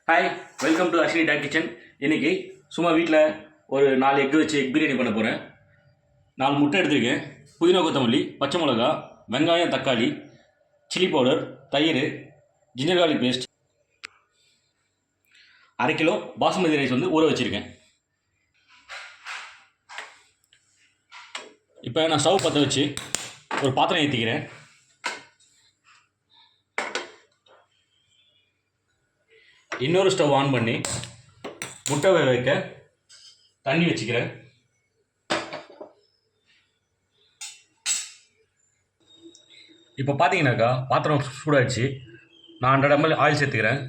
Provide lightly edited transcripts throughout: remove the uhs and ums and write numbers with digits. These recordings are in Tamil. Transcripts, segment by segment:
Hi, welcome to Ashwini talk kitchen. இன்றைக்கி சும்மா வீட்டில் ஒரு 4 எக் வச்சு எக் பிரியாணி பண்ண போகிறேன். 4 முட்டை எடுத்துருக்கேன். புதினா, கொத்தமல்லி, பச்சை மிளகா, வெங்காயம், தக்காளி, சில்லி பவுடர், தயிர், ginger garlic paste, 1/2 kilo basmati rice ஊற வச்சுருக்கேன். இப்போ நான் ஸ்டவ் பற்ற வச்சு ஒரு பாத்திரம் ஏற்றிக்கிறேன். இன்னொரு ஸ்டவ் ஆன் பண்ணி முட்டை வேக வைக்க தண்ணி வச்சுக்கிறேன். இப்போ பார்த்தீங்கன்னாக்கா பாத்திரம் சூடாகிடுச்சு. நான் 100 ml ஆயில் சேர்த்துக்கிறேன்.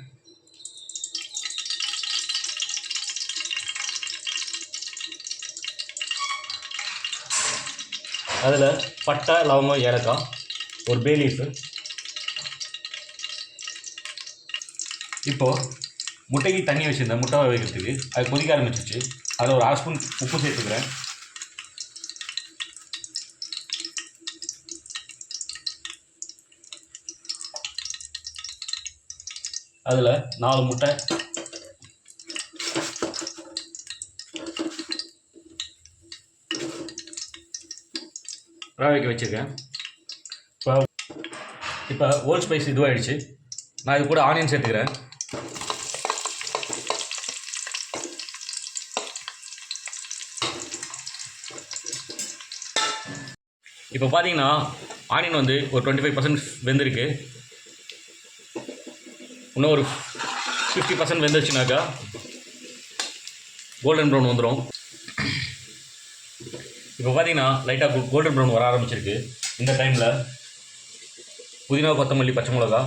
அதில் பட்டை, லவங்கம், ஏலக்காய், ஒரு பே லீஃபு. இப்போது முட்டைக்கு தண்ணி வச்சுருந்தேன் முட்டை வைக்கிறதுக்கு. அது கொதிக்க ஆரம்பிச்சிச்சு. அதில் ஒரு 1/2 ஸ்பூன் உப்பு சேர்த்துக்கிறேன். அதில் 4 முட்டை, வேக வைக்க வச்சுருக்கேன். இப்போ ஹோல் ஸ்பைஸ் இதுவாகிடுச்சு. நான் இது கூட ஆனியன் சேர்த்துக்கிறேன். இப்போ பார்த்தீங்கன்னா ஆனியன் ஒரு 25% வெந்திருக்கு. இன்னும் ஒரு 50% வெந்துச்சுனாக்கா கோல்டன் ப்ரௌன் வந்துடும். இப்போ பார்த்தீங்கன்னா லைட்டாக கோல்டன் ப்ரௌன் வர ஆரம்பிச்சிருக்கு. இந்த டைமில் புதினா, கொத்தமல்லி, பச்சை மிளகா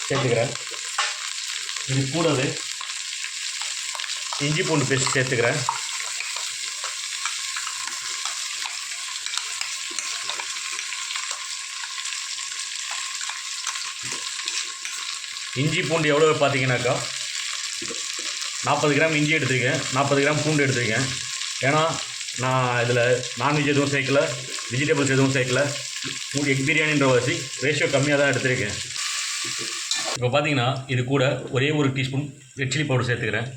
சேர்த்துக்கிறேன். இது கூடவே இஞ்சி பூண்டு பேஸ்ட் சேர்த்துக்கிறேன். இஞ்சி பூண்டு எவ்வளோ பார்த்தீங்கன்னாக்கா 40 கிராம் இஞ்சி எடுத்துருக்கேன், 40 கிராம் பூண்டு எடுத்துருக்கேன். ஏன்னா நான் இதில் நான்வெஜ் எதுவும் சேர்க்கல, வெஜிடபிள்ஸ் எதுவும் சேர்க்கல. எக் பிரியாணின்ற வச்சு ரேஷியோ கம்மியாக தான் எடுத்துருக்கேன். இப்போ பார்த்தீங்கன்னா இது கூட ஒரே ஒரு டீஸ்பூன் ரெட் சில்லி பவுடர் சேர்த்துக்கிறேன்.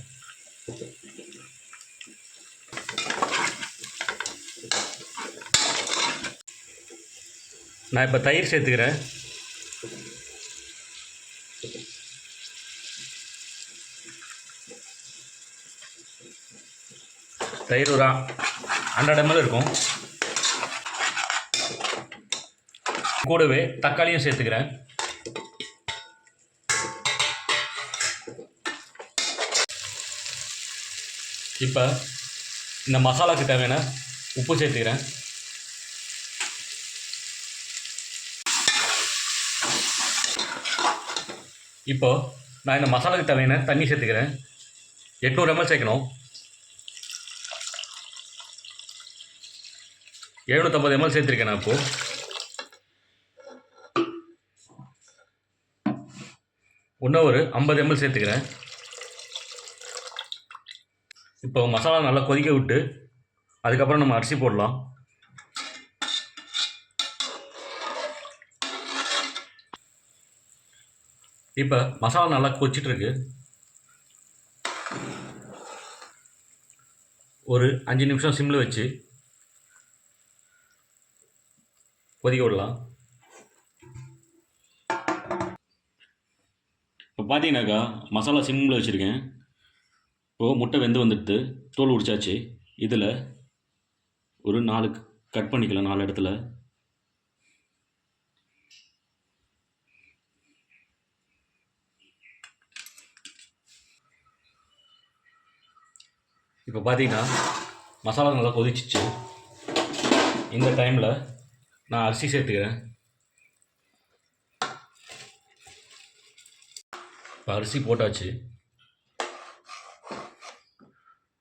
நான் இப்போ தயிர் சேர்த்துக்கிறேன். தயிர் ஒரு 100 ml இருக்கும். கூடவே தக்காளியும் சேர்த்துக்கிறேன். இப்போ இந்த மசாலாவுக்கு தேவையான உப்பு சேர்த்துக்கிறேன். இப்போ நான் இந்த மசாலாவுக்கு தேவையான தண்ணி சேர்த்துக்கிறேன். 800 ml சேர்க்கணும். 750 ml சேர்த்துருக்கேன் நான். இப்போது இன்னும் ஒரு 50 ml சேர்த்துக்கிறேன். இப்போ மசாலா நல்லா கொதிக்க விட்டு அதுக்கப்புறம் நம்ம அரிசி போடலாம். இப்போ மசாலா நல்லா கொதிச்சிட்ருக்கு. ஒரு 5 நிமிஷம் சிம்மில் வச்சு கொதிக்க விடலாம். இப்போ பார்த்தீங்கன்னாக்கா மசாலா சிம்மில் வச்சுருக்கேன். இப்போது முட்டை வெந்து வந்துடுது, தோல் உரிச்சாச்சு. இதில் ஒரு 4 கட் பண்ணிக்கலாம், 4 இடத்துல. இப்போ பார்த்தீங்கன்னா மசாலா நல்லா கொதிச்சிச்சு. இந்த டைமில் நான் அரிசி சேர்த்துக்கிறேன். இப்போ அரிசி போட்டாச்சு.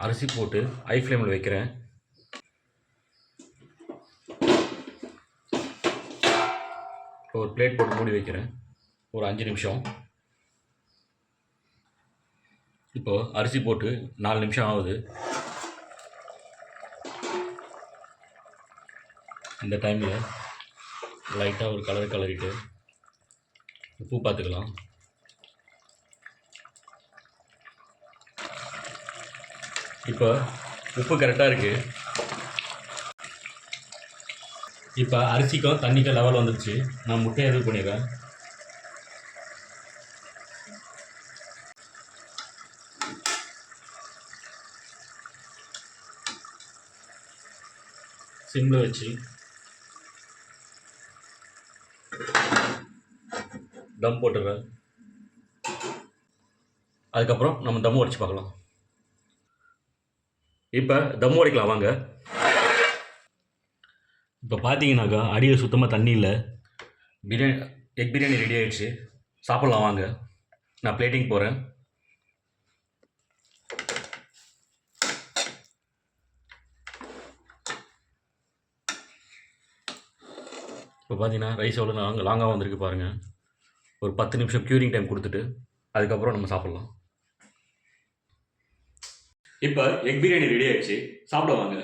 அரிசி போட்டு ஹை ஃப்ளேமில் வைக்கிறேன். இப்போ ஒரு பிளேட் போட்டு மூடி வைக்கிறேன் ஒரு 5 நிமிஷம். இப்போது அரிசி போட்டு 4 நிமிஷம் ஆகுது. இந்த டைமில் லைட்டாக ஒரு கலரிட்டு உப்பு பார்த்துக்கலாம். இப்போ உப்பு கரெக்டாக இருக்குது. இப்போ அரிசிக்கும் தண்ணிக்கும் லெவல் வந்துடுச்சு. நான் முட்டையை இது பண்ணிடுறேன். சிம்மில் வச்சு தம் போட்டுடுறேன். அதுக்கப்புறம் நம்ம தம் உடைச்சு பார்க்கலாம். இப்போ தம் உடைக்கலாம் வாங்க. இப்போ பார்த்தீங்கன்னாக்கா அடியில் சுத்தமாக தண்ணி இல்லை. பிரியாணி எக் பிரியாணி ரெடி ஆகிடுச்சு. சாப்பிட்லாம் வாங்க. நான் பிளேட்டிங் போகிறேன். இப்போ பார்த்தீங்கன்னா ரைஸ் எவ்வளோ லாங்காக வந்திருக்கு பாருங்கள். ஒரு 10 நிமிஷம் க்யூரிங் டைம் கொடுத்துட்டு அதுக்கப்புறம் நம்ம சாப்பிட்லாம். இப்போ எக் பிரியாணி ரெடி ஆகிடுச்சு. சாப்பிட வாங்க.